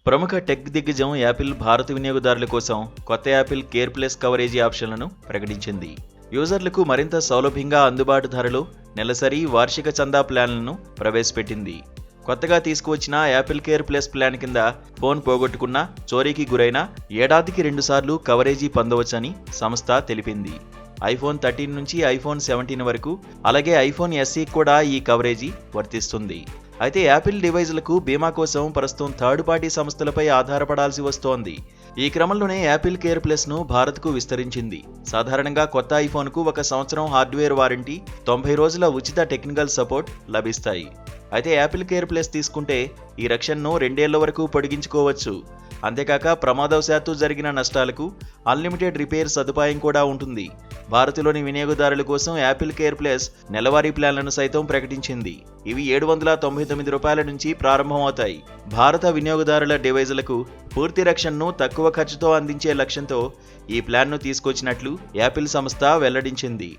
ప్రముఖ టెక్ దిగ్గజం యాపిల్ భారత వినియోగదారుల కోసం కొత్త యాపిల్ కేర్ ప్లస్ కవరేజీ ఆప్షన్లను ప్రకటించింది. యూజర్లకు మరింత సౌలభ్యంగా అందుబాటు ధరలో నెలసరి, వార్షిక చందా ప్లాన్లను ప్రవేశపెట్టింది. కొత్తగా తీసుకువచ్చిన యాపిల్ కేర్ ప్లస్ ప్లాన్ కింద ఫోన్ పోగొట్టుకున్నా, చోరీకి గురైనా ఏడాదికి 2 సార్లు కవరేజీ పొందవచ్చని సంస్థ తెలిపింది. ఐఫోన్ 13 నుంచి ఐఫోన్ 17 వరకు, అలాగే ఐఫోన్ SE కూడా ఈ కవరేజీ వర్తిస్తుంది. అయితే యాపిల్ డివైజ్లకు బీమా కోసం ప్రస్తుతం థర్డ్ పార్టీ సంస్థలపై ఆధారపడాల్సి వస్తోంది. ఈ క్రమంలోనే యాపిల్ కేర్ ప్లస్ను భారత్కు విస్తరించింది. సాధారణంగా కొత్త ఐఫోన్కు 1 సంవత్సరం హార్డ్వేర్ వారంటీ, 90 రోజుల ఉచిత టెక్నికల్ సపోర్ట్ లభిస్తాయి. అయితే యాపిల్ కేర్ ప్లస్ తీసుకుంటే ఈ రక్షణను 2 ఏళ్ల వరకు పొడిగించుకోవచ్చు. అంతేకాక ప్రమాదవశాత్తు జరిగిన నష్టాలకు అన్లిమిటెడ్ రిపేర్ సదుపాయం కూడా ఉంటుంది. భారత్లోని వినియోగదారుల కోసం యాపిల్ కేర్ ప్లస్ నెలవారీ ప్లాన్లను సైతం ప్రకటించింది. ఇవి $799 నుంచి ప్రారంభమవుతాయి. భారత వినియోగదారుల డివైజులకు పూర్తి రక్షణను తక్కువ ఖర్చుతో అందించే లక్ష్యంతో ఈ ప్లాన్ను తీసుకొచ్చినట్లు యాపిల్ సంస్థ వెల్లడించింది.